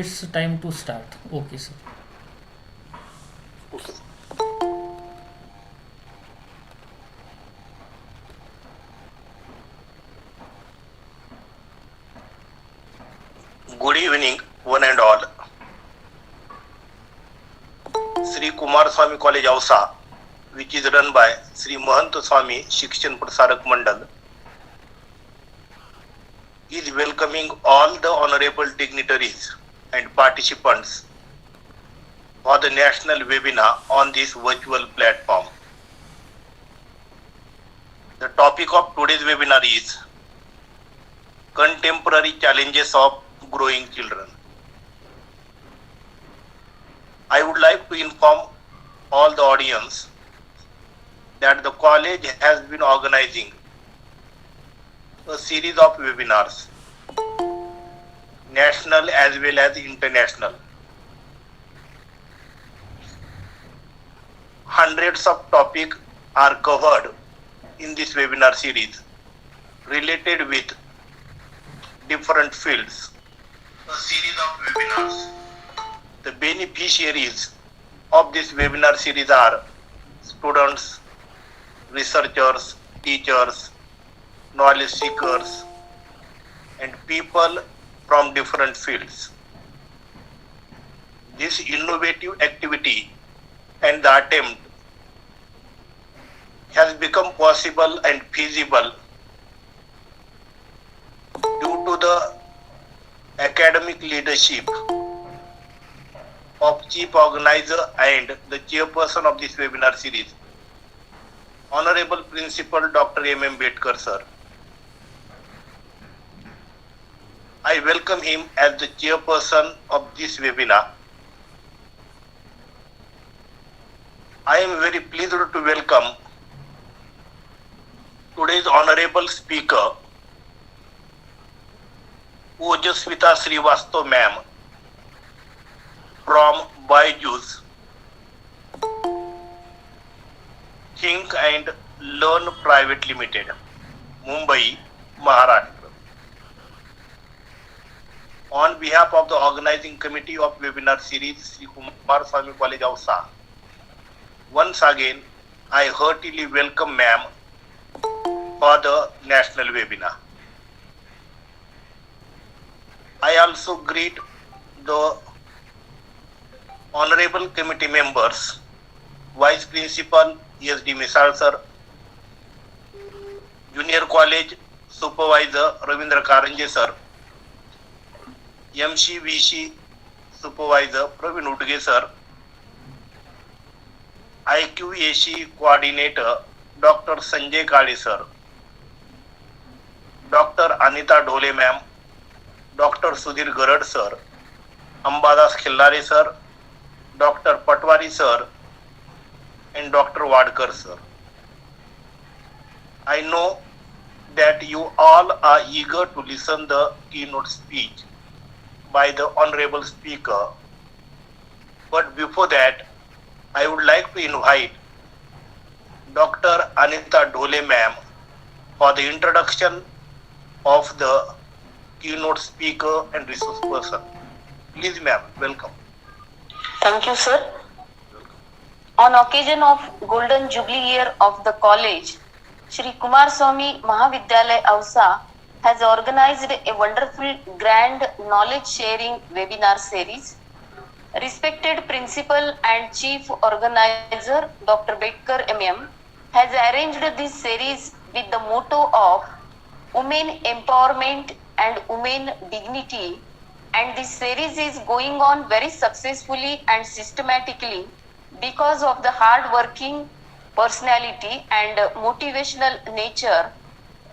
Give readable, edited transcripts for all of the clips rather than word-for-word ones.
It's time to start. Okay, sir. Okay. Good evening, one and all. Shri Kumarswami College Ausa, which is run by Shri Mahant Swami Shikshan Prasarak Mandal, is welcoming all the honorable dignitaries and participants for the national webinar on this virtual platform. The topic of today's webinar is Contemporary Challenges of Growing Children. I would like to inform all the audience that the college has been organizing a series of webinars, national as well as international. Hundreds of topics are covered in this webinar series related with different fields. A series of webinars. The beneficiaries of this webinar series are students, researchers, teachers, knowledge seekers, and people from different fields. This innovative activity and the attempt has become possible and feasible due to the academic leadership of chief organizer and the chairperson of this webinar series, Honorable Principal Dr. M. Bedkar sir. I welcome him as the chairperson of this webinar. I am very pleased to welcome today's honorable speaker, Ojaswita Shrivastava ma'am from Byju's Think and Learn Private Limited, Mumbai, Maharashtra. On behalf of the organizing committee of webinar series, Shri Kumarswami College Ausa, once again, I heartily welcome ma'am for the national webinar. I also greet the honorable committee members, Vice Principal SD Misal sir, Junior College Supervisor Ravindra Karanje sir, MC VC Supervisor Praveen Udge sir, IQAC Coordinator Dr. Sanjay Kale sir, Dr. Anita Dhole ma'am, Dr. Sudhir Garad sir, Ambadas Khillare sir, Dr. Patwari sir, and Dr. Wadkar sir. I know that you all are eager to listen the keynote speech by the honorable speaker. But before that, I would like to invite Dr. Anita Dhole ma'am for the introduction of the keynote speaker and resource person. Please ma'am, welcome. Thank you, sir. On occasion of Golden Jubilee year of the college, Shri Kumarswami Mahavidyalaya Ausa has organized a wonderful grand knowledge sharing webinar series. Respected Principal and Chief Organizer Dr. Bedkar MM has arranged this series with the motto of Women Empowerment and Women Dignity, and this series is going on very successfully and systematically because of the hard-working personality and motivational nature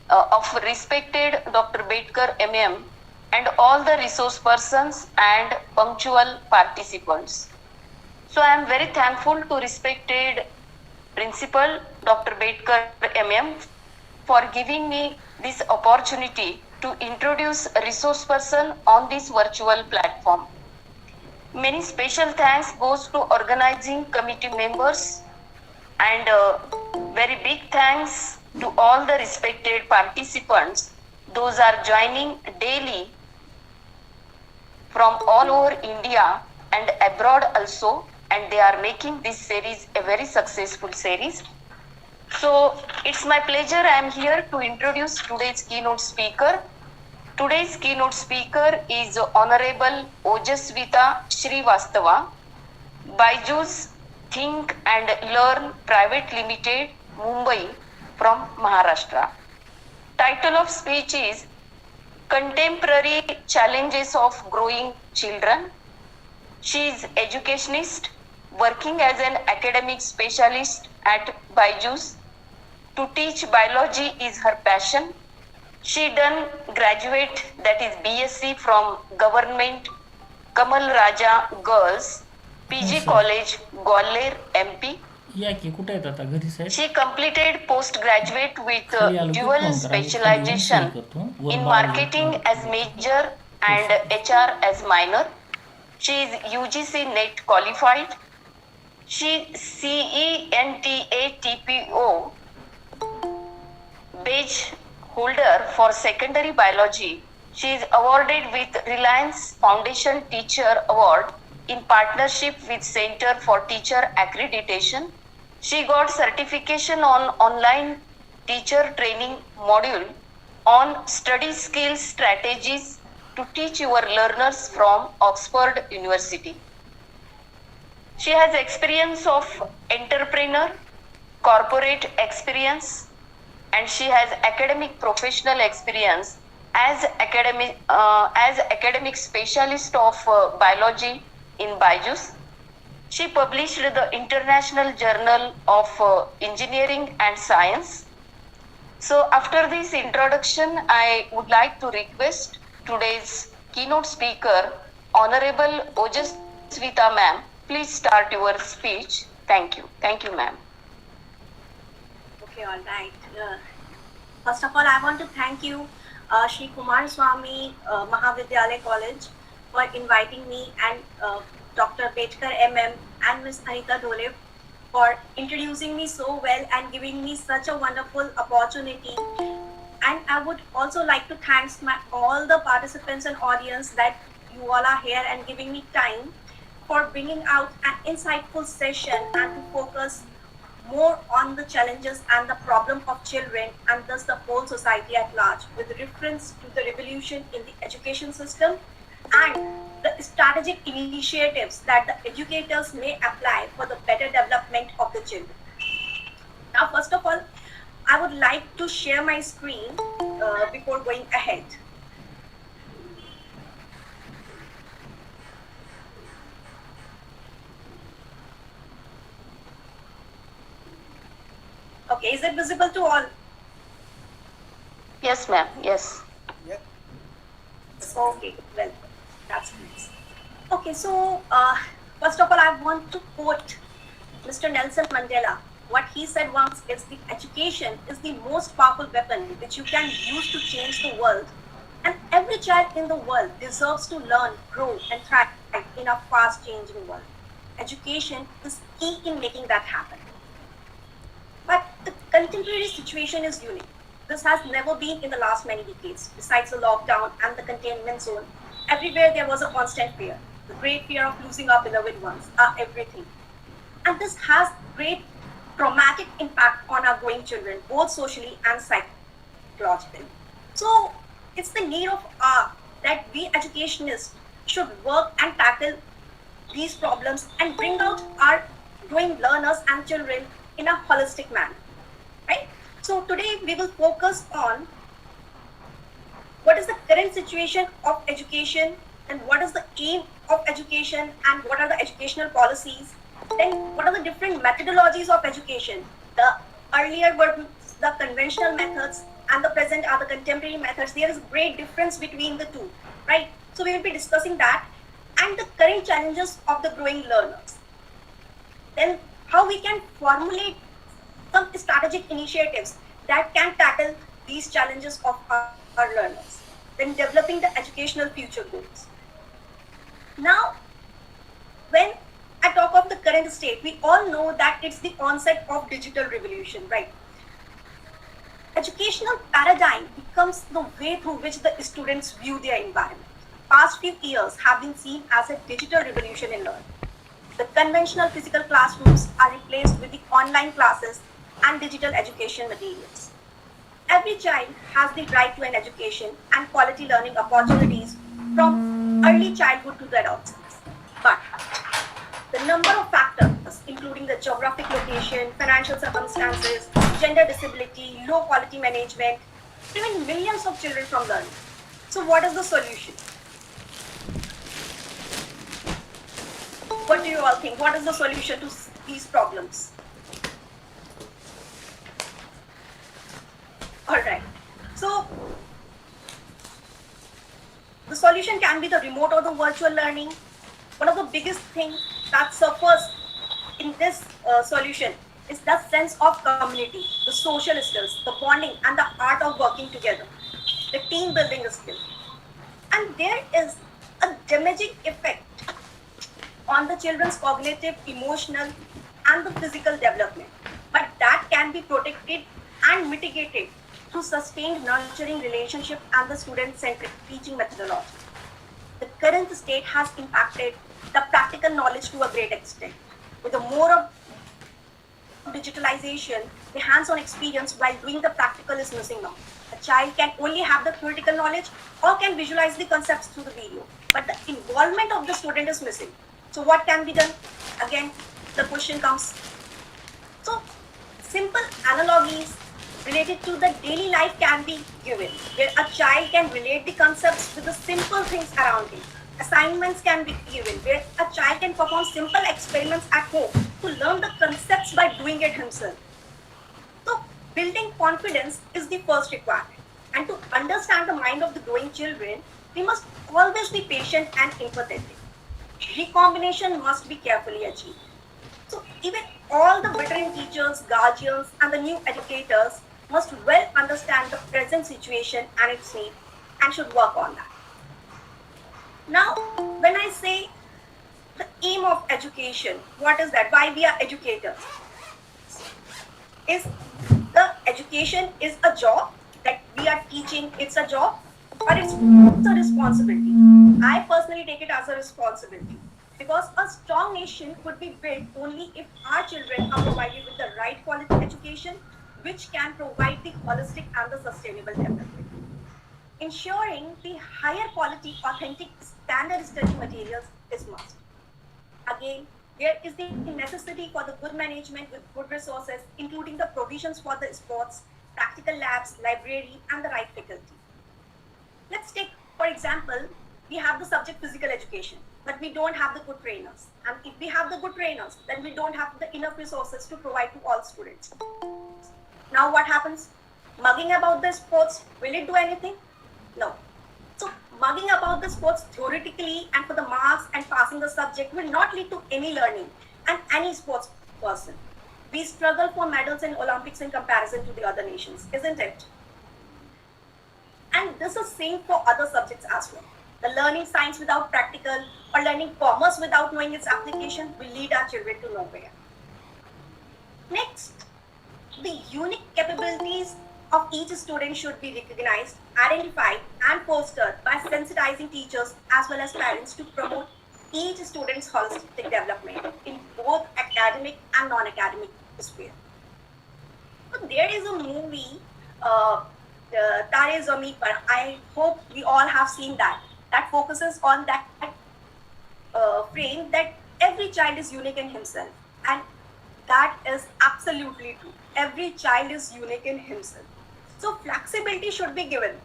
of respected Dr. Bedkar MM and all the resource persons and punctual participants. So I am very thankful to respected Principal Dr. Bedkar MM for giving me this opportunity to introduce a resource person on this virtual platform. Many special thanks goes to organizing committee members and very big thanks to all the respected participants. Those are joining daily from all over India and abroad also, and they are making this series a very successful series. So it's my pleasure. I am here to introduce today's keynote speaker. Today's keynote speaker is Honorable Ojaswita Shrivastava, Byju's Think and Learn Private Limited, Mumbai from Maharashtra. Title of speech is Contemporary Challenges of Growing Children. She is educationist working as an academic specialist at Byju's. To teach biology is her passion. She done graduate, that is BSc from Government Kamal Raja Girls PG College, Gwalior, MP. या की कुठे आहेत आता घरी साहेब? She completed postgraduate with dual specialization in marketing as major and HR as minor. She is UGC NET qualified. She CENTA TPO badge holder for secondary biology. She is awarded with Reliance Foundation Teacher Award in partnership with Center for Teacher Accreditation. She got certification on online teacher training module on study skills strategies to teach your learners from Oxford University. She has experience of entrepreneur, corporate experience, and she has academic professional experience as academic specialist of biology in Byju's. She published the International Journal of Engineering and Science. So after this introduction, I would like to request today's keynote speaker, Honorable Ojaswita ma'am. Please start your speech. Thank you. Thank you, ma'am. Okay, all right. First of all, I want to thank you, Shri Kumarswami Mahavidyalaya College, for inviting me, and Dr. Bechkar MM and Ms. Anita Dole for introducing me so well and giving me such a wonderful opportunity. And I would also like to thank all the participants and audience that you all are here and giving me time for bringing out an insightful session and to focus more on the challenges and the problem of children and thus the whole society at large, with reference to the revolution in the education system and the strategic initiatives that the educators may apply for the better development of the children. Now, first of all, I would like to share my screen before going ahead. Okay, is it visible to all? Yes, ma'am. Yes. Yep. Okay, well, that's nice. Okay, so first of all, I want to quote Mr. Nelson Mandela. What he said once is the education is the most powerful weapon which you can use to change the world. And every child in the world deserves to learn, grow, and thrive in a fast-changing world. Education is key in making that happen. But the contemporary situation is unique. This has never been in the last many decades. Besides the lockdown and the containment zone, everywhere there was a constant fear. The great fear of losing our beloved ones, our everything. And this has great traumatic impact on our growing children, both socially and psychologically. So it's the need of our that we educationists should work and tackle these problems and bring out our growing learners and children in a holistic manner, right? So today we will focus on what is the current situation of education and what is the aim of education and what are the educational policies. Then what are the different methodologies of education? The earlier were the conventional methods and the present are the contemporary methods. There is great difference between the two, right? So we will be discussing that and the current challenges of the growing learners. Then how we can formulate some strategic initiatives that can tackle these challenges of our learners. Then developing the educational future goals. Now, when I talk of the current state, we all know that it's the onset of digital revolution, right? Educational paradigm becomes the way through which the students view their environment. past few years have been seen as a digital revolution in learning. The conventional physical classrooms are replaced with the online classes and digital education materials. Every child has the right to an education and quality learning opportunities from early childhood to the adolescence. But the number of factors, including the geographic location, financial circumstances, gender disability, low quality management, prevent millions of children from learning. So what is the solution? What do you all think? What is the solution to these problems? All right. So the solution can be the remote or the virtual learning. One of the biggest things that suffers in this solution is the sense of community, the social skills, the bonding, and the art of working together, the team building skill. And there is a damaging effect on the children's cognitive, emotional, and the physical development. But that can be protected and mitigated through sustained nurturing relationship and the student-centric teaching methodology. The current state has impacted the practical knowledge to a great extent. With the more of digitalization, the hands-on experience while doing the practical is missing now. A child can only have the theoretical knowledge or can visualize the concepts through the video, but the involvement of the student is missing. So what can be done? Again, the question comes. So simple analogies related to the daily life can be given, where a child can relate the concepts with the simple things around him. Assignments can be given, where a child can perform simple experiments at home to learn the concepts by doing it himself. So building confidence is the first requirement. And to understand the mind of the growing children, we must always be patient and empathetic. Recombination must be carefully achieved. So even all the veteran teachers, guardians, and the new educators must well understand the present situation and its need and should work on that. Now, when I say the aim of education, what is that? Why we are educators? Is the education is a job that we are teaching, it's a job, or it's a responsibility? I personally take it as a responsibility, because a strong nation could be built only if our children are provided with the right quality education, which can provide the holistic and the sustainable development. Ensuring the higher quality, authentic, standard study materials is must. Again, there is the necessity for the good management with good resources, including the provisions for the sports, practical labs, library, and the right faculty. Let's take, for example, we have the subject physical education, but we don't have the good trainers. And if we have the good trainers, then we don't have the enough resources to provide to all students. Now what happens? Mugging about the sports, will it do anything? No. So mugging about the sports theoretically and for the marks and passing the subject will not lead to any learning and any sports person. We struggle for medals in Olympics in comparison to the other nations, isn't it? And this is same for other subjects as well. The learning science without practical or learning commerce without knowing its application will lead our children to nowhere. Next, the unique capabilities of each student should be recognized, identified, and fostered by sensitizing teachers as well as parents to promote each student's holistic development in both academic and non-academic sphere. So there is a movie, Tare Zameen Par. I hope we all have seen that. That focuses on that frame that every child is unique in himself, and that is absolutely true. Every child is unique in himself. So flexibility should be given.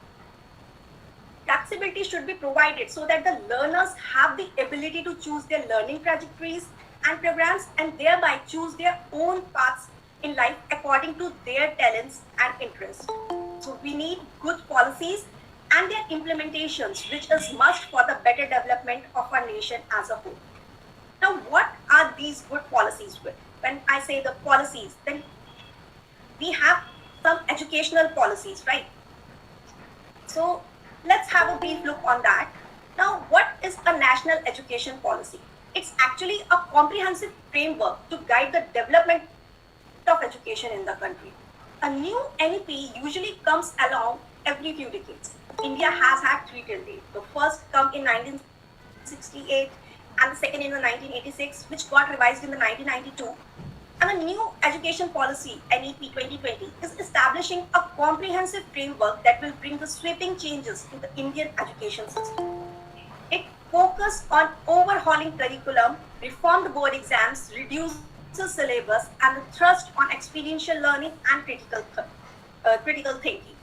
Flexibility should be provided so that the learners have the ability to choose their learning trajectories and programs and thereby choose their own paths in life according to their talents and interests. So we need good policies and their implementations, which is must for the better development of our nation as a whole. Now, what are these good policies? When I say the policies, then we have some educational policies, right? So let's have a brief look on that. Now, what is a national education policy? It's actually a comprehensive framework to guide the development of education in the country. A new NEP usually comes along every few decades. India has had three till date. The first come in 1968 and the second in the 1986, which got revised in the 1992. And the new education policy, NEP 2020, is establishing a comprehensive framework that will bring the sweeping changes in the Indian education system. It focuses on overhauling curriculum, reformed board exams, reduces syllabus, and the thrust on experiential learning and critical thinking.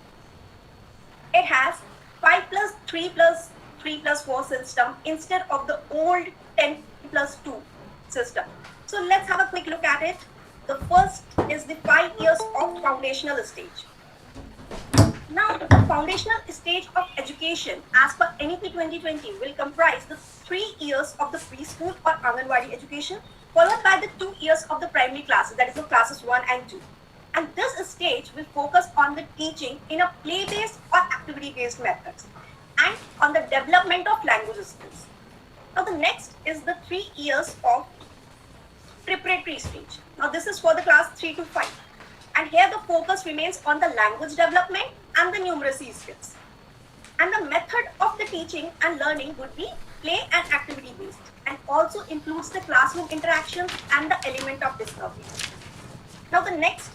It has 5 plus 3 plus 3 plus 4 system instead of the old 10 plus 2 system. So let's have a quick look at it. The first is the 5 years of foundational stage. Now, the foundational stage of education as per NEP 2020 will comprise the 3 years of the preschool or Anganwadi education, followed by the 2 years of the primary classes, that is the classes 1 and 2. And this stage will focus on the teaching in a play-based or activity-based methods and on the development of language skills. Now, the next is the 3 years of preparatory stage. Now, this is for the class 3 to 5. And here the focus remains on the language development and the numeracy skills. And the method of the teaching and learning would be play and activity based and also includes the classroom interactions and the element of discovery. Now the next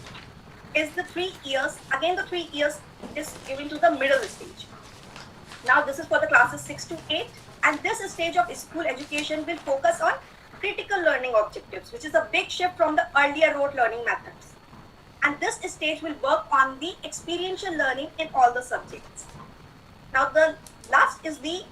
is the 3 years. Again, the 3 years is given to the middle stage. Now this is for the classes 6 to 8, and this stage of school education will focus on critical learning objectives, which is a big shift from the earlier rote learning methods. And this stage will work on the experiential learning in all the subjects. Now the last is the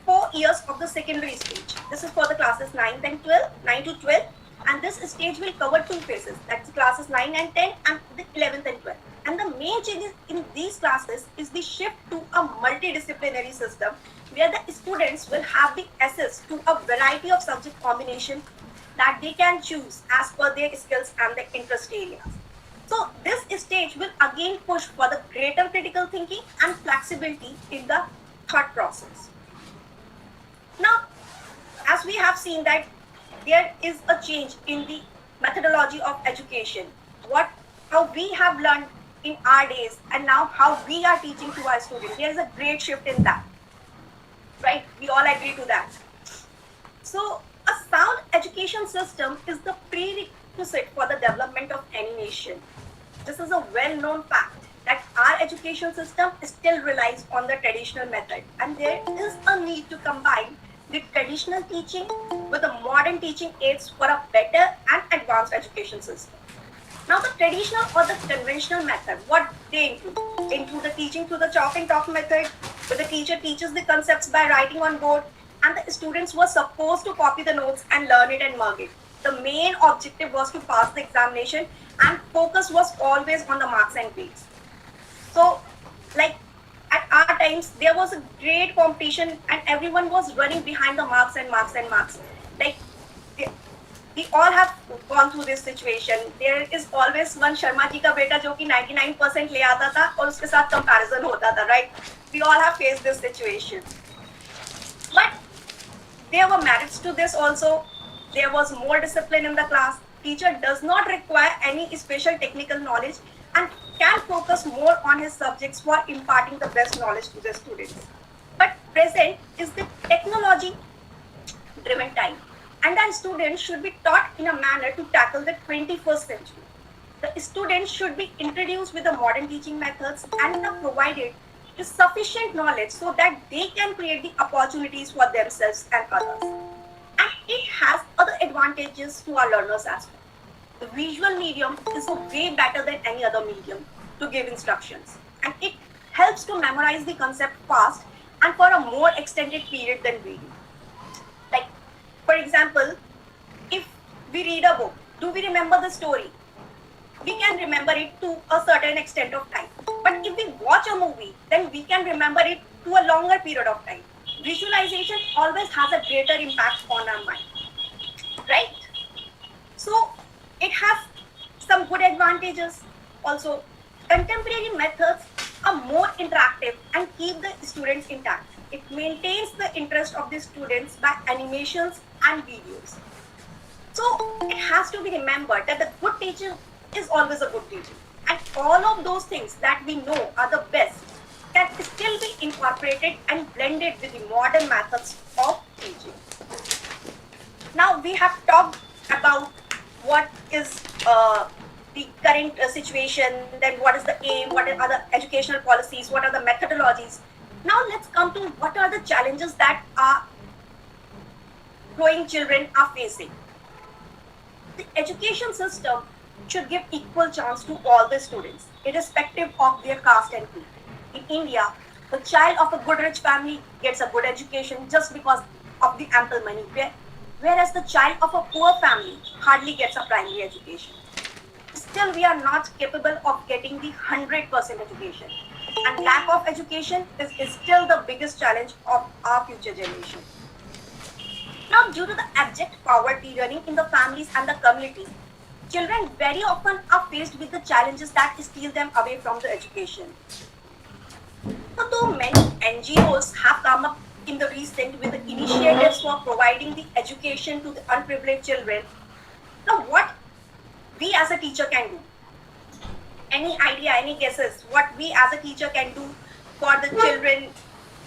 4 years of the secondary stage. This is for the classes 9 to 12, and this stage will cover 2 phases, that's classes 9 and 10 and the 11th and 12th. And the main changes in these classes is the shift to a multidisciplinary system where the students will have the access to a variety of subject combinations that they can choose as per their skills and their interest areas. So this stage will again push for the greater critical thinking and flexibility in the thought process. Now, as we have seen that there is a change in the methodology of education, how we have learned in our days and now how we are teaching to our students, there is a great shift in that, right? We all agree to that. So a sound education system is the prerequisite for the development of any nation. This is a well-known fact that our education system still relies on the traditional method, and there is a need to combine the traditional teaching with the modern teaching aids for a better and advanced education system. Now the traditional or the conventional method, what they include the teaching through the chalk and talk method, where the teacher teaches the concepts by writing on board, and the students were supposed to copy the notes and learn it and mug it. The main objective was to pass the examination, and focus was always on the marks and grades. So, like at our times, there was a great competition, and everyone was running behind the marks and marks and marks. Like we all have gone through this situation. There is always one Sharma ji ka beta जो कि 99% ले आता था और उसके साथ comparison होता था, right? We all have faced this situation. But there were merits to this also. There was more discipline in the class. Teacher does not require any special technical knowledge and can focus more on his subjects for imparting the best knowledge to the students. But present is the technology-driven time, and our students should be taught in a manner to tackle the 21st century. The students should be introduced with the modern teaching methods and are provided with sufficient knowledge so that they can create the opportunities for themselves and others. And it has other advantages to our learners as well. The visual medium is way better than any other medium to give instructions, and it helps to memorize the concept fast and for a more extended period than reading. Like, for example, if we read a book, do we remember the story? We can remember it to a certain extent of time. But if we watch a movie, then we can remember it to a longer period of time. Visualization always has a greater impact on our mind, right? So it has some good advantages. Also, contemporary methods are more interactive and keep the students intact. It maintains the interest of the students by animations and videos. So it has to be remembered that the good teacher is always a good teacher. And all of those things that we know are the best can still be incorporated and blended with the modern methods of teaching. Now we have talked about what is the current situation, then what is the aim, what are the educational policies, what are the methodologies. Now let's come to what are the challenges that our growing children are facing. The education system should give equal chance to all the students, irrespective of their caste and creed. In India, the child of a good rich family gets a good education just because of the ample money, whereas the child of a poor family hardly gets a primary education. Still, we are not capable of getting the 100% education. And lack of education is still the biggest challenge of our future generation. Now, due to the abject poverty running in the families and the communities, children very often are faced with the challenges that steal them away from the education. So, though many NGOs have come up in the recent with the initiatives for providing the education to the unprivileged children, now what we as a teacher can do? Any idea, any guesses what we as a teacher can do for the children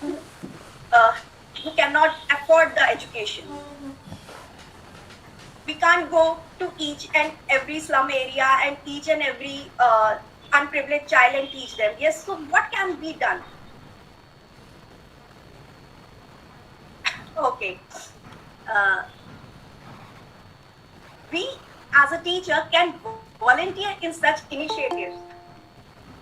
who cannot afford the education? We can't go to each and every slum area and each and every unprivileged child and teach them. Yes, so what can be done? Okay. We as a teacher can volunteer in such initiatives,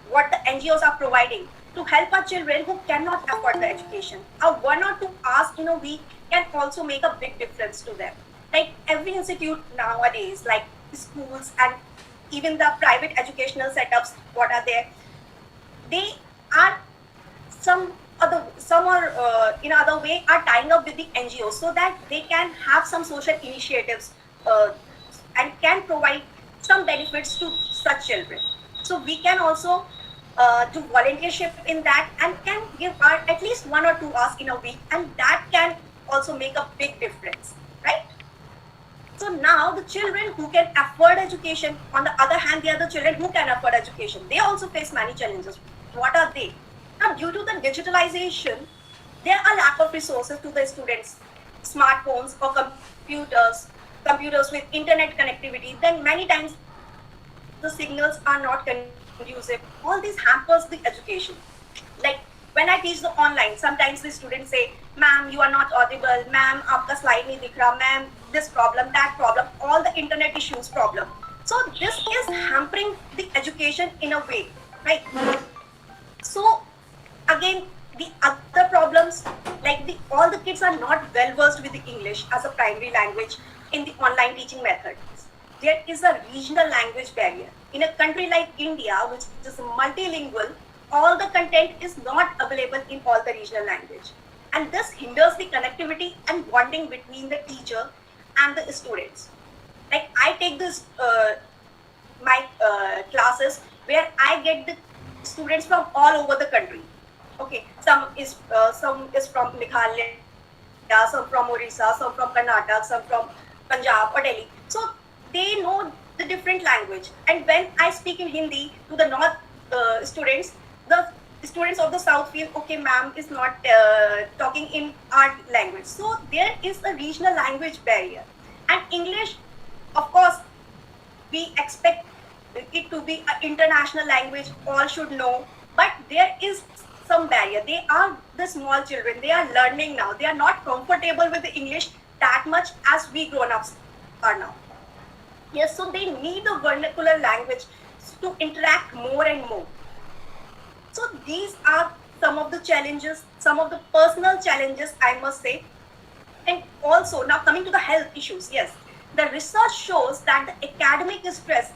what the NGOs are providing to help our children who cannot afford the education. A 1 or 2 hours in a week can also make a big difference to them. Like every institute nowadays, like schools and even the private educational setups, what are there? They are some or in other way are tying up with the NGOs so that they can have some social initiatives and can provide some benefits to such children. So we can also do volunteership in that and can give our at least 1 or 2 hours in a week, and that can also make a big difference, right? So now the children who can afford education, on the other hand, the other children who can afford education, they also face many challenges. What are they? Now, due to the digitalization, there are lack of resources to the students, smartphones or computers with internet connectivity. Then many times the signals are not conducive. All this hampers the education. Like when I teach the online, sometimes the students say, "Ma'am, you are not audible. Ma'am, aapka slide nahi dikh raha. Ma'am, this problem, that problem." All the internet issues problem. So this is hampering the education in a way, right? So again, the other problems, like all the kids are not well versed with the English as a primary language in the online teaching methods. There is a regional language barrier. In a country like India, which is multilingual, all the content is not available in all the regional language. And this hinders the connectivity and bonding between the teacher and the students. Like I take this, my classes where I get the students from all over the country. Okay, some is from Meghalaya, some from Orissa, some from Karnataka, some from Punjab or Delhi. So they know the different language. And when I speak in Hindi to the North students, the students of the South feel, okay, ma'am is not talking in our language. So there is a regional language barrier. And English, of course, we expect it to be an international language, all should know, but there is some barrier. They are the small children, they are learning now, they are not comfortable with the English that much as we grown-ups are now. Yes, so they need the vernacular language to interact more and more. So these are some of the challenges, some of the personal challenges, I must say. And also, now coming to the health issues, yes, the research shows that the academic stress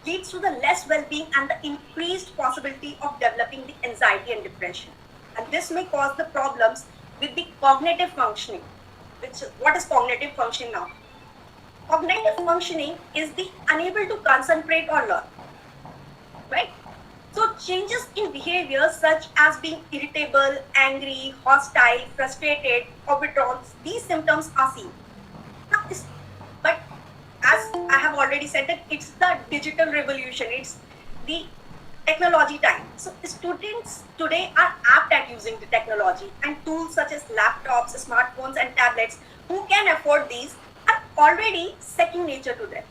leads to the less well-being and the increased possibility of developing the anxiety and depression. And this may cause the problems with the cognitive functioning. What is cognitive functioning now? Cognitive functioning is the unable to concentrate or learn, right? So changes in behavior such as being irritable, angry, hostile, frustrated, or withdrawn, these symptoms are seen. Now, but as I have already said that it's the digital revolution, it's the technology time. So students today are apt at using the technology, and tools such as laptops, smartphones, and tablets, who can afford these, are already second nature to them.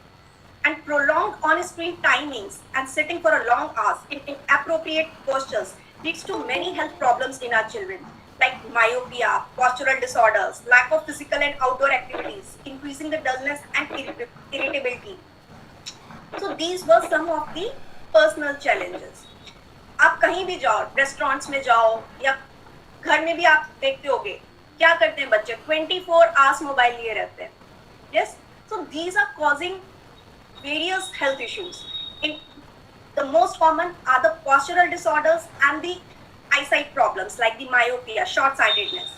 And prolonged on-screen timings and sitting for a long hours in inappropriate postures leads to many health problems in our children, like myopia, postural disorders, lack of physical and outdoor activities, increasing the dullness and irritability. So these were some of the personal challenges. आप कहीं भी जाओ, restaurants में जाओ या घर में भी आप देखते होगे क्या करते हैं बच्चे, 24 आवर्स मोबाइल लिए रहते हैं. Yes, so these are causing various health issues. In the most common are the postural disorders and the eyesight problems like the myopia, short-sightedness.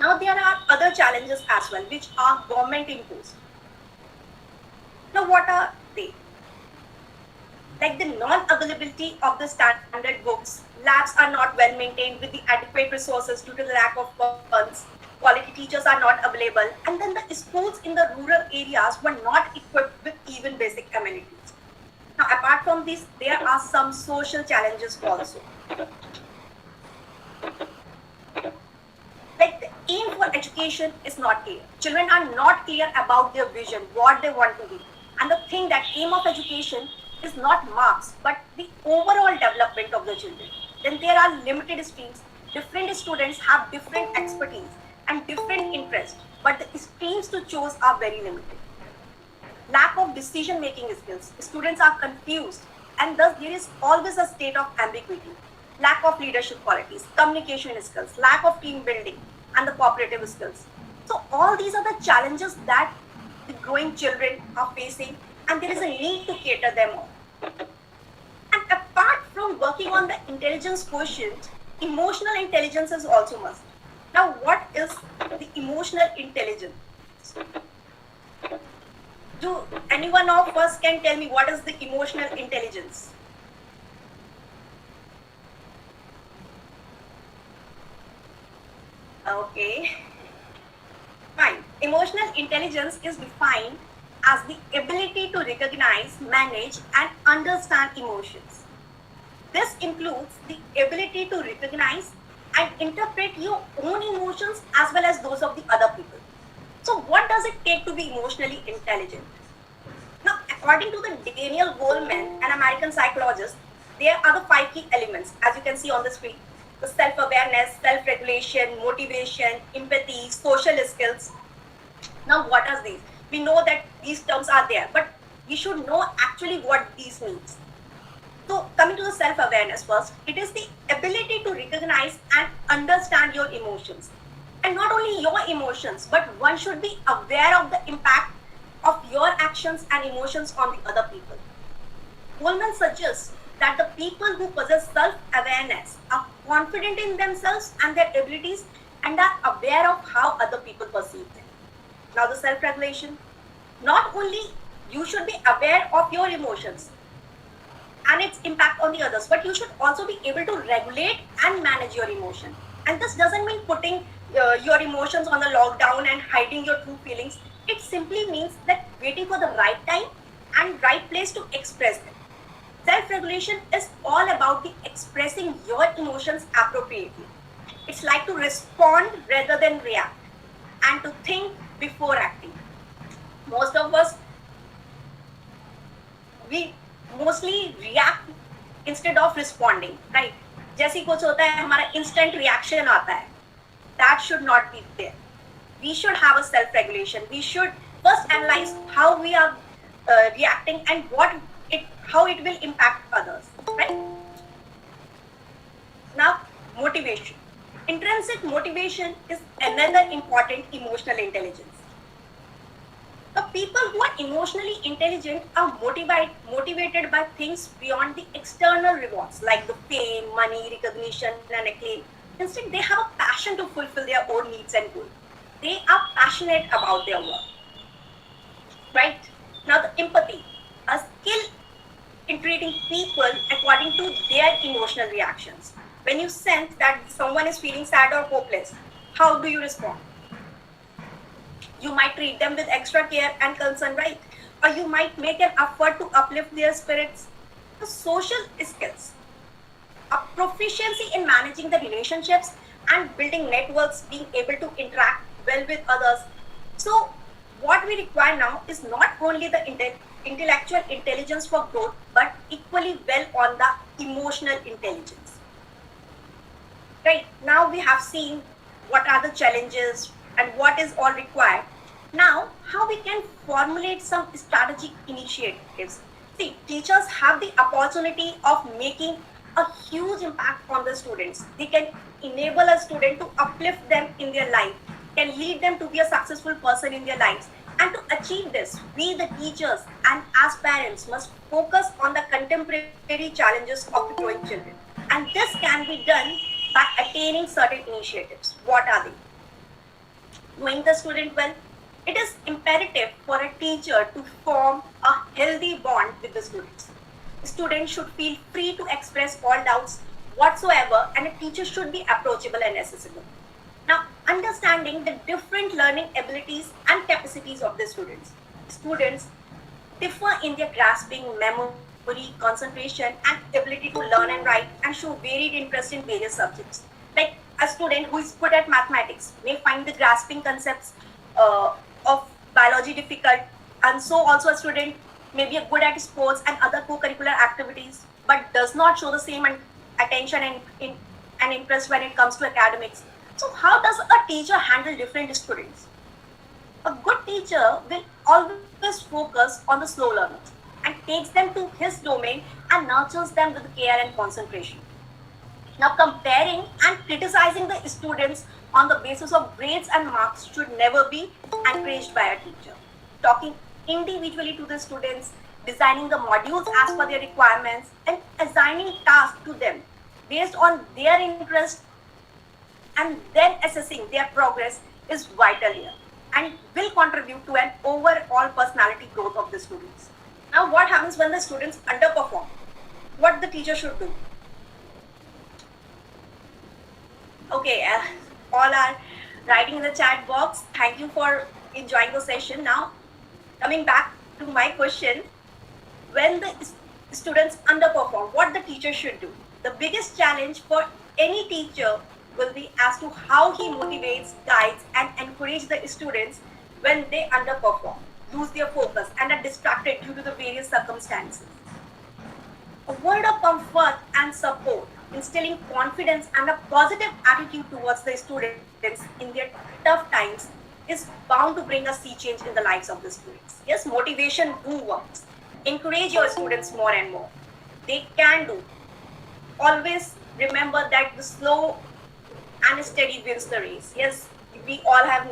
Now there are other challenges as well which are government imposed. Now what are they? Like the non-availability of the standard books, labs are not well maintained with the adequate resources due to the lack of funds, quality teachers are not available, and then the schools in the rural areas were not equipped with even basic amenities. Now apart from this, there are some social challenges also. Like the aim for education is not clear. Children are not clear about their vision, what they want to be. And the thing that aim of education is not marks, but the overall development of the children. Then there are limited streams. Different students have different expertise and different interests, but the streams to choose are very limited. Lack of decision-making skills. Students are confused, and thus there is always a state of ambiguity. Lack of leadership qualities, communication skills, lack of team building, and the cooperative skills. So all these are the challenges that the growing children are facing, and there is a need to cater them all. And apart from working on the intelligence quotient, emotional intelligence is also must. Now, what is the emotional intelligence? Do anyone of us can tell me what is the emotional intelligence? Okay. Fine. Emotional intelligence is defined as the ability to recognize, manage, and understand emotions. This includes the ability to recognize and interpret your own emotions as well as those of the other people. So what does it take to be emotionally intelligent? Now, according to the Daniel Goleman, an American psychologist, there are the 5 key elements, as you can see on the screen. The self-awareness, self-regulation, motivation, empathy, social skills. Now, what are these? We know that these terms are there, but we should know actually what these means. So, coming to the self-awareness first, it is the ability to recognize and understand your emotions. And not only your emotions, but one should be aware of the impact of your actions and emotions on the other people. Goleman suggests that the people who possess self-awareness are confident in themselves and their abilities and are aware of how other people perceive them. Now the self-regulation. Not only you should be aware of your emotions and its impact on the others, but you should also be able to regulate and manage your emotion. And this doesn't mean putting your emotions on the lockdown and hiding your true feelings. It simply means that waiting for the right time and right place to express them. Self-regulation is all about the expressing your emotions appropriately. It's like to respond rather than react and to think before acting. Most of us, we mostly react instead of responding, right? जैसे कुछ होता है हमारा instant reaction आता है. That should not be there. We should have a self-regulation. We should first analyze how we are reacting and how it will impact others, right? Now, motivation. Intrinsic motivation is another important emotional intelligence. The people who are emotionally intelligent are motivated by things beyond the external rewards like the fame, money, recognition, and acclaim. Instead, they have a passion to fulfill their own needs and goals. They are passionate about their work. Right? Now, the empathy, a skill in treating people according to their emotional reactions. When you sense that someone is feeling sad or hopeless, how do you respond? You might treat them with extra care and concern, right? Or you might make an effort to uplift their spirits. the social skills, a proficiency in managing the relationships and building networks, being able to interact well with others. So what we require now is not only the intellectual intelligence for growth, but equally well on the emotional intelligence. Right, now we have seen what are the challenges and what is all required. Now, how we can formulate some strategic initiatives. See, teachers have the opportunity of making a huge impact on the students. They can enable a student to uplift them in their life, can lead them to be a successful person in their lives. And to achieve this, we the teachers and as parents must focus on the contemporary challenges of the growing children. And this can be done by attaining certain initiatives. What are they? Knowing the student well. It is imperative for a teacher to form a healthy bond with the students. Students should feel free to express all doubts whatsoever, and a teacher should be approachable and accessible. Now, understanding the different learning abilities and capacities of the students. Students differ in their grasping, memory, concentration, and ability to learn and write, and show varied interest in various subjects. Like a student who is good at mathematics may find the grasping concepts of biology difficult, and so also a student may be good at sports and other co-curricular activities, but does not show the same attention and interest when it comes to academics. So how does a teacher handle different students? A good teacher will always focus on the slow learners and takes them to his domain and nurtures them with care and concentration. Now, comparing and criticizing the students on the basis of grades and marks should never be encouraged by a teacher. Talking individually to the students, designing the modules as per their requirements, and assigning tasks to them based on their interest, and then assessing their progress is vital here and will contribute to an overall personality growth of the students. Now, what happens when the students underperform? What the teacher should do? Okay, all are writing in the chat box. Thank you for enjoying the session. Now, coming back to my question, when the students underperform, what the teacher should do? The biggest challenge for any teacher will be as to how he motivates, guides, and encourages the students when they underperform, lose their focus, and are distracted due to the various circumstances. A word of comfort and support, instilling confidence and a positive attitude towards the students in their tough times is bound to bring a sea change in the lives of the students. Yes, motivation do works. Encourage your students more and more. They can do. Always remember that the slow and steady wins the race. Yes, we all have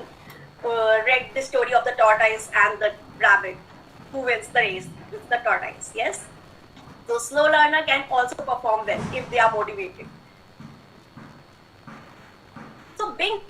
read the story of the tortoise and the rabbit. Who wins the race? It's the tortoise. Yes. So slow learner can also perform well if they are motivated. So being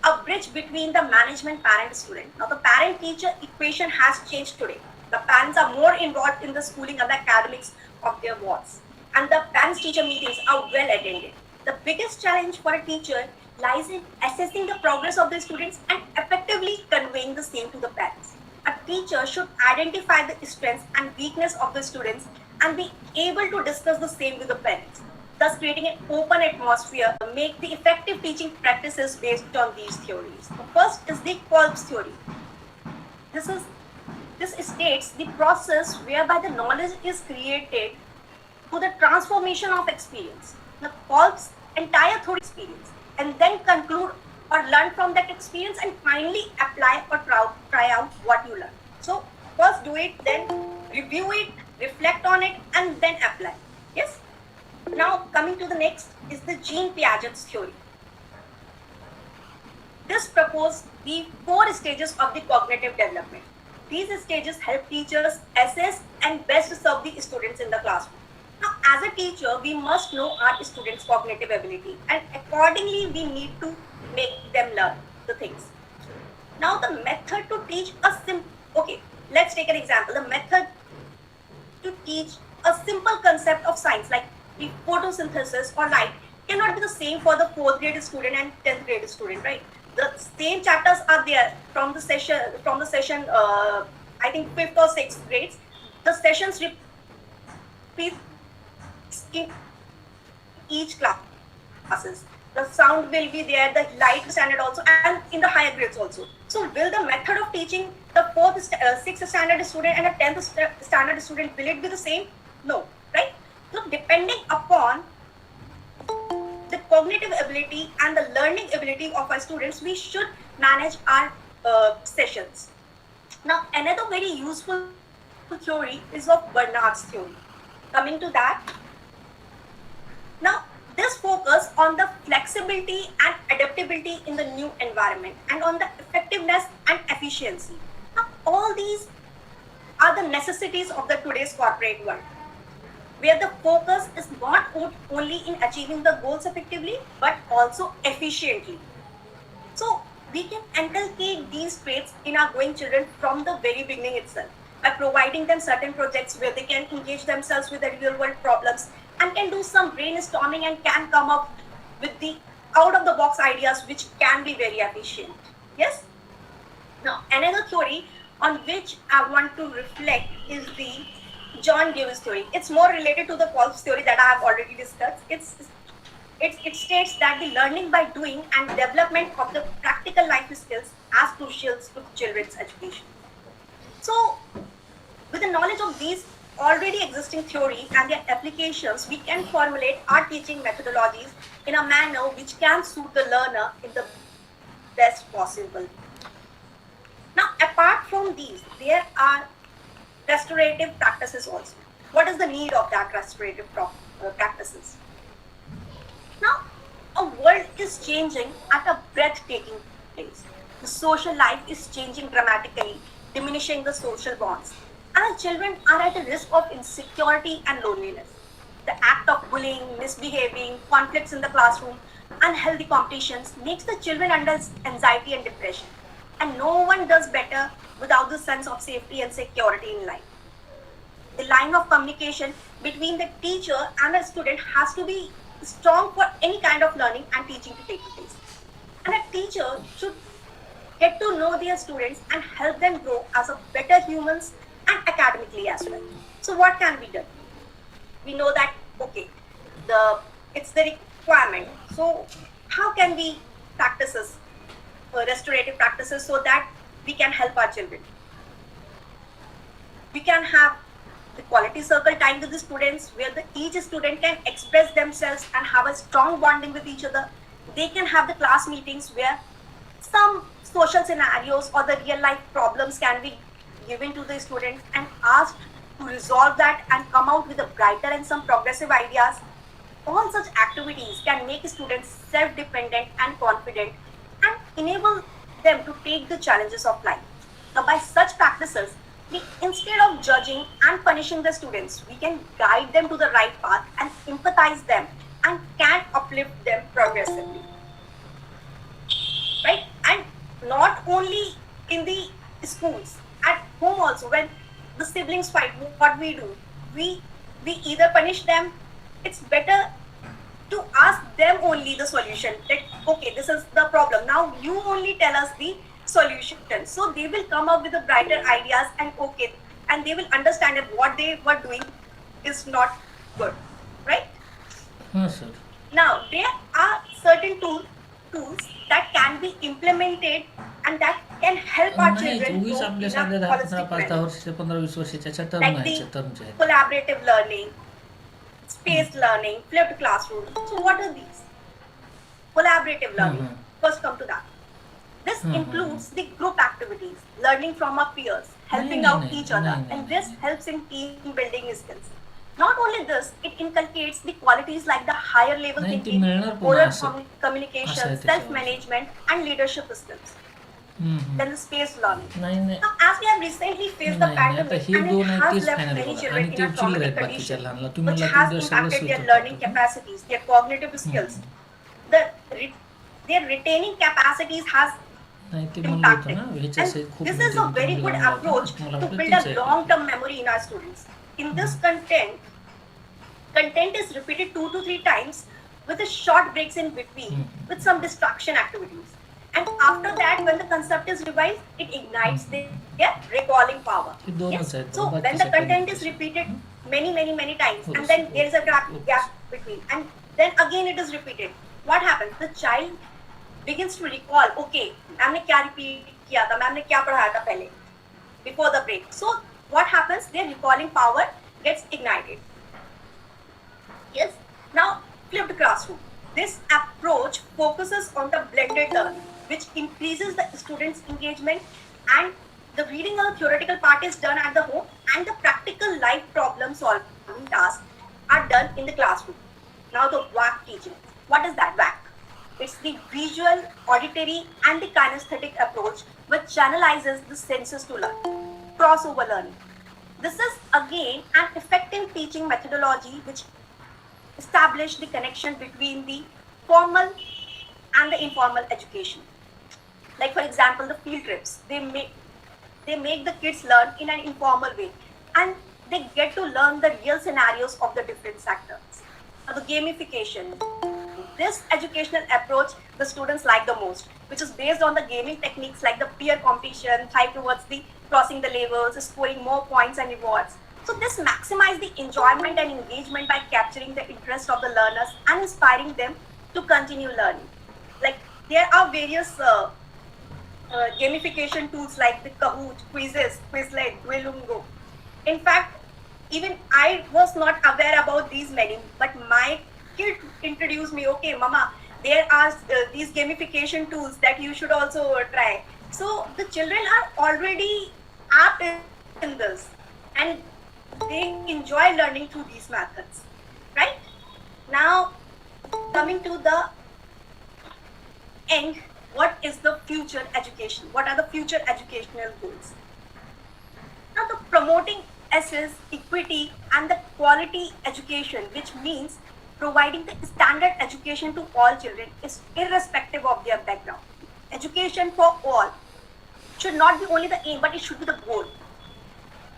a bridge between the management, parent, student. Now the parent-teacher equation has changed today. The parents are more involved in the schooling and the academics of their wards, and the parents-teacher meetings are well attended. The biggest challenge for a teacher lies in assessing the progress of the students and effectively conveying the same to the parents. A teacher should identify the strengths and weakness of the students and be able to discuss the same with the parents, thus creating an open atmosphere to make the effective teaching practices based on these theories. The first is the Kolb's theory. This states the process whereby the knowledge is created through the transformation of experience. The Kolb's entire theory experience, and then conclude or learn from that experience and finally apply or try out what you learn. So first do it, then review it, reflect on it, and then apply. Yes. Now coming to the next is the Jean Piaget's theory. This proposed the 4 stages of the cognitive development. These stages help teachers assess and best serve the students in the classroom. Now, as a teacher, we must know our students' cognitive ability, and accordingly, we need to make them learn the things. Now, the method to teach okay, let's take an example. The method to teach a simple concept of science like the photosynthesis or light cannot be the same for the 4th grade student and 10th grade student, right? The same chapters are there from the session, I think 5th or 6th grades. The sessions in each classes. The sound will be there, the light standard also, and in the higher grades also. So will the method of teaching the 6th standard student and a 10th standard student, will it be the same? No, right? So depending upon the cognitive ability and the learning ability of our students, we should manage our sessions. Now, another very useful theory is of Bernard's theory. Coming to that, now this focus on the flexibility and adaptability in the new environment and on the effectiveness and efficiency. Now, all these are the necessities of the today's corporate world, where the focus is not only in achieving the goals effectively, but also efficiently. So we can inculcate these traits in our growing children from the very beginning itself, by providing them certain projects where they can engage themselves with the real world problems and can do some brainstorming and can come up with the out of the box ideas which can be very efficient. Yes? Now, another theory on which I want to reflect is the John Dewey's theory. It's more related to the Kolb's theory that I have already discussed. It states that the learning by doing and development of the practical life skills as crucial to children's education. So, with the knowledge of these already existing theory and their applications, we can formulate our teaching methodologies in a manner which can suit the learner in the best possible. Now, apart from these, there are restorative practices also. What is the need of that restorative practices? Now, a world is changing at a breathtaking pace. The social life is changing dramatically, diminishing the social bonds. And our children are at a risk of insecurity and loneliness. The act of bullying, misbehaving, conflicts in the classroom, unhealthy competitions makes the children under anxiety and depression. And no one does better without the sense of safety and security in life. The line of communication between the teacher and the student has to be strong for any kind of learning and teaching to take place. And a teacher should get to know their students and help them grow as a better humans and academically as well. So what can be done? We know that, okay, it's the requirement. So how can we practices, restorative practices, so that we can help our children? We can have the quality circle time with the students, where each student can express themselves and have a strong bonding with each other. They can have the class meetings where some social scenarios or the real life problems can be given to the students and asked to resolve that and come out with a brighter and some progressive ideas. All such activities can make students self-dependent and confident and enable them to take the challenges of life. Now, by such practices, instead of judging and punishing the students, we can guide them to the right path and empathize them and can uplift them progressively. Right? And not only in the schools, at home also, when the siblings fight, what we do? We either punish them. It's better to ask them only the solution. That, okay, this is the problem. Now you only tell us the solution. So they will come up with the brighter ideas and they will understand that what they were doing is not good. Right? Yes, sir. Now, there are certain tools that can be implemented and that can help our children उगीच grow आपल्या in साध्या a 10, 15, holistic 5, 10 manner. वर्षाच्या 15-20 वर्षाच्या term Like आहेत the टर्मचे आहेत. collaborative learning, spaced learning, flipped classroom. So what are these? Collaborative learning. First come to that. This includes the group activities, learning from our peers, helping out each other, and this helps in team building skills. Not only this, it inculcates the qualities like the higher level नाही, ते thinking, मिळणार पुन्हा oral असं. असं communication, आहे त्याच्यावर. self-management, and leadership skills. Then the spaced learning. नाही नाही Now, as we have recently faced the नाही, नाही, आता pandemic, हे and दोन it आहेत has तेच left फायनल many बघा children आणि in ते a चिल्लर traumatic आहेत बाकीच्या condition, लहानला तुम्ही which मला has तुमच्या सगळं impacted their सुचवतो learning capacities, their cognitive skills. Their retaining capacities has नाही ते म्हणलं होतं impacted. ना And ह्याच्या असे खूप this is a very good approach to build a long-term memory in our students. In this content is repeated 2 to 3 times with a short breaks in between with some distraction activities. And after that, when the concept is revised, it ignites their recalling power. हे दोनच Yes. आहेत So बाकी when the सगळं content is नाही. repeated many times, Oh, and then sir. there is a gap, Okay. gap between, and then again it is repeated. What happens? The child begins to recall, okay, ma'am ने क्या repeat किया था, ma'am ने क्या पढ़ाया था पहले, before the break. So what happens? Their recalling power gets ignited. Yes. Now, flipped classroom. This approach focuses on the blended learning, which increases the students' engagement, and the reading of the theoretical part is done at the home, and the practical life problem solving tasks are done in the classroom. Now, the WAC teaching. What is that WAC? It's the visual, auditory, and the kinesthetic approach which channelizes the senses to learn. Crossover learning. This is again an effective teaching methodology which establish the connection between the formal and the informal education. Like for example, the field trips. They make the kids learn in an informal way, and they get to learn the real scenarios of the different sectors. Now, the gamification. This educational approach the students like the most, which is based on the gaming techniques like the peer competition, type towards the crossing the levels, scoring more points and rewards. So this maximizes the enjoyment and engagement by capturing the interest of the learners and inspiring them to continue learning. Like there are various gamification tools like the Kahoot, quizzes, Quizlet, Duolingo. In fact, even I was not aware about these many, but my kid introduced me, okay, mama, there are these gamification tools that you should also try. So the children are already apt in this, and they enjoy learning through these methods, right? Now, coming to the end, what is the future education? What are the future educational goals? Now, the promoting access, equity, and the quality education, which means providing the standard education to all children, is irrespective of their background. Education for all should not be only the aim, but it should be the goal.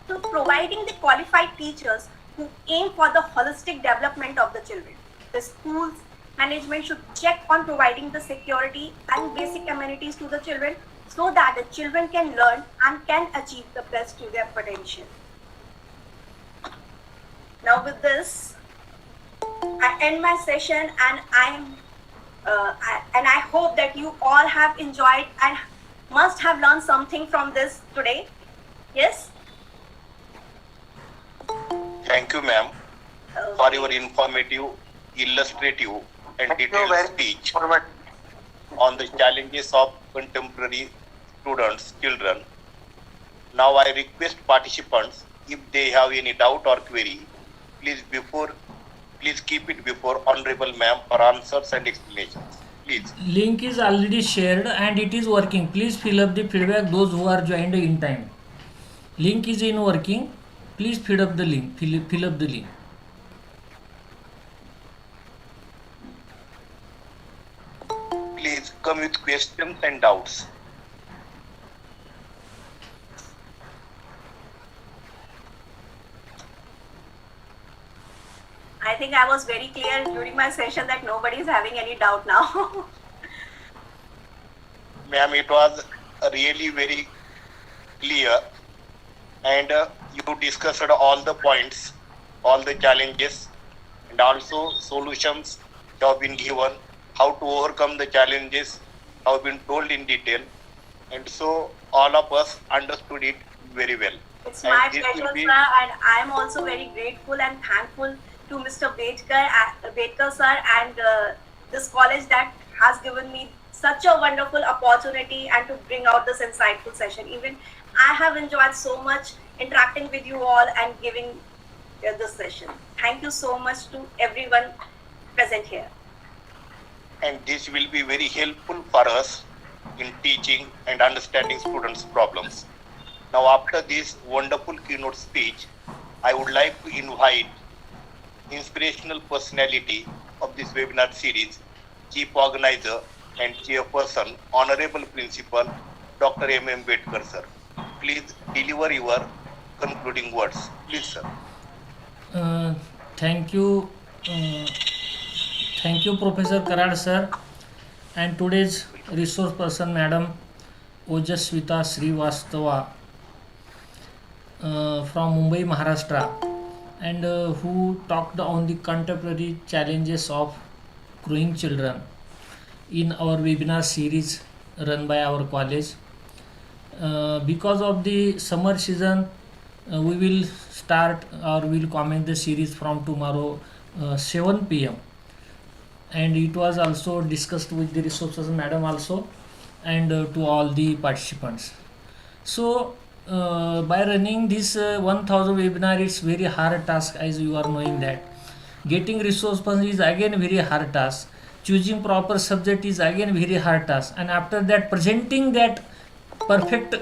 So, providing the qualified teachers who aim for the holistic development of the children. The schools management should check on providing the security and basic amenities to the children so that the children can learn and can achieve the best to their potential. Now with this, I end my session, and I hope that you all have enjoyed and must have learned something from this today. Yes? Thank you, ma'am, for your informative, illustrative, and detailed speech on the challenges of contemporary students, children. Now I request participants, if they have any doubt or query, please keep it before Honorable Ma'am for answers and explanations. Please. Link is already shared and it is working. Please fill up the feedback, those who are joined in time. Link is in working. Please fill up the link. Fill up the link. Please come with questions and doubts. I think I was very clear during my session that nobody is having any doubt now. Ma'am, it was really very clear, and you discussed all the points, all the challenges, and also solutions have been given, how to overcome the challenges have been told in detail, and so all of us understood it very well. It's And my this pleasure, will be- sir, and I'm also very grateful and thankful to Mr. Bedkar sir and this college that has given me such a wonderful opportunity and to bring out this insightful session. Even I have enjoyed so much interacting with you all and giving this session. Thank you so much to everyone present here. And this will be very helpful for us in teaching and understanding students' problems. Now, after this wonderful keynote speech, I would like to invite inspirational personality of this webinar series, Chief Organizer and Chairperson, Honorable Principal, Dr. M. Bedkar, sir. Please deliver your concluding words. Please, sir. Thank you, Professor Karad sir, and today's resource person, Madam Ojaswita Shrivastava from Mumbai, Maharashtra. and who talked on the contemporary challenges of growing children in our webinar series run by our college. Because of the summer season, we will start or will comment the series from tomorrow 7 p.m. and it was also discussed with the resource person madam also, and to all the participants. So by running this 1000 webinar, it's very hard task, as you are knowing that getting resource person is again very hard task, choosing proper subject is again very hard task, and after that presenting that perfect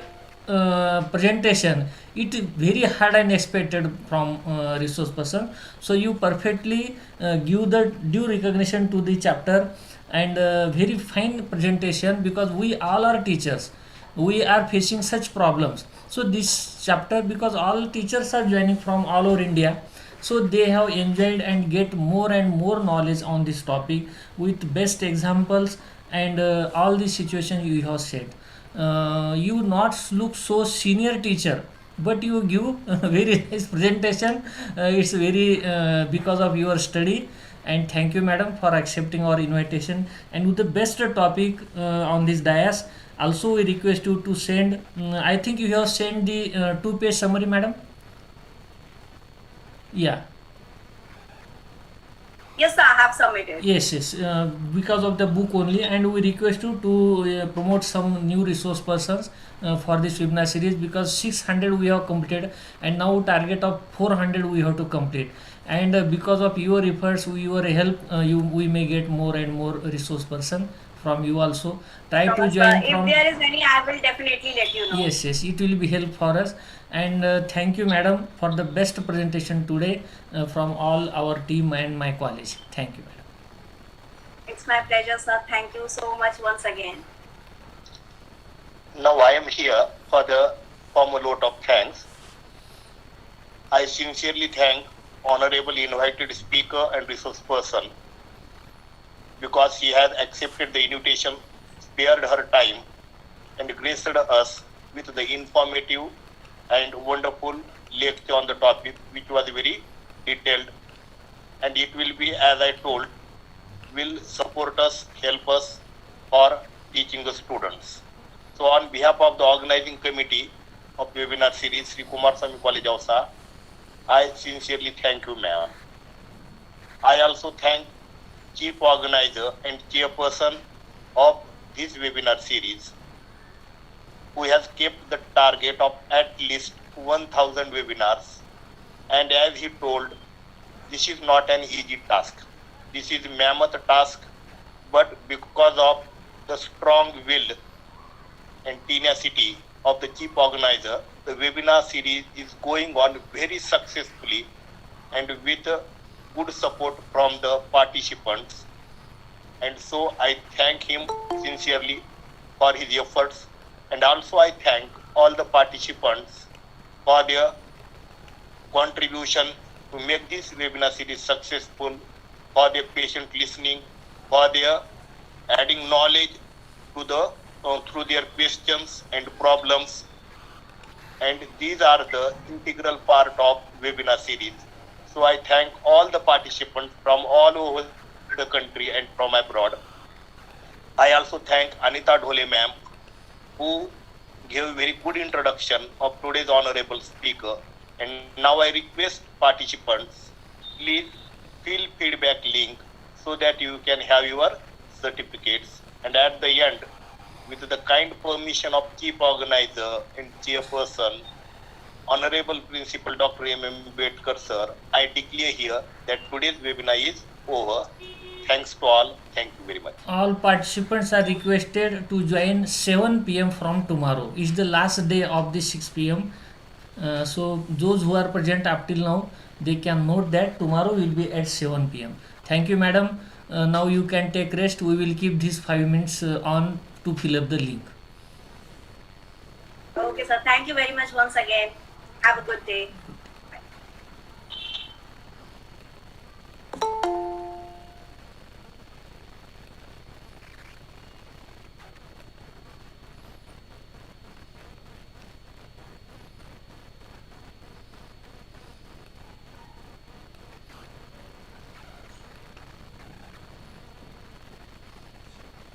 presentation, it very hard and expected from resource person. So you perfectly give the due recognition to the chapter, and very fine presentation, because we all are teachers, we are facing such problems. So this chapter, because all teachers are joining from all over India, so they have enjoyed and get more and more knowledge on this topic with best examples, and all the situations you have said. You not look so senior teacher, but you give a very nice presentation. It's very because of your study, and thank you madam for accepting our invitation and with the best topic on this dais. Also we request you to send, I think you have sent the 2-page summary madam. Yeah. Yes, sir, I have submitted. Yes, because of the book only, and we request you to promote some new resource persons for this webinar series, because 600 we have completed and now target of 400 we have to complete, and because of your efforts, your help, we may get more and more resource person from you also. Try to Sure, join sir. from. If there is any, I will definitely let you know. Yes, it will be help for us, and thank you madam for the best presentation today from all our team and my college. Thank you madam. It's my pleasure, sir. Thank you so much once again. Now I am here for the formal vote of thanks. I sincerely thank honorable invited speaker and resource person, because she has accepted the invitation, spared her time, and graced us with the informative and wonderful lecture on the topic, which was very detailed, and it will be, as I told, will support us, help us for teaching the students. So on behalf of the organizing committee of webinar series, Shri Kumarswami College Ausa, I sincerely thank you, ma'am. I also thank chief organizer and chairperson of this webinar series, who has kept the target of at least 1000 webinars. And as he told, this is not an easy task. This is a mammoth task, but because of the strong will and tenacity of the chief organizer, the webinar series is going on very successfully and with good support from the participants. And so I thank him sincerely for his efforts, and also I thank all the participants for their contribution to make this webinar series successful, for their patient listening, for their adding knowledge to the through their questions and problems. And these are the integral part of webinar series. So I thank all the participants from all over the country and from abroad. I also thank Anita Dhole ma'am, who gave a very good introduction of today's honorable speaker. And now I request participants, please fill feedback link so that you can have your certificates. And at the end, with the kind permission of chief organizer and chairperson, Honorable Principal Dr. M.M. Bedkar sir, I declare here that today's webinar is over. Thanks to all. Thank you very much. All participants are requested to join 7 p.m. from tomorrow. It's the last day of the 6 p.m. So those who are present up till now, they can note that tomorrow will be at 7 p.m. Thank you madam. Now you can take rest. We will keep these 5 minutes on to fill up the link. Okay, sir. Thank you very much once again. Have a good day.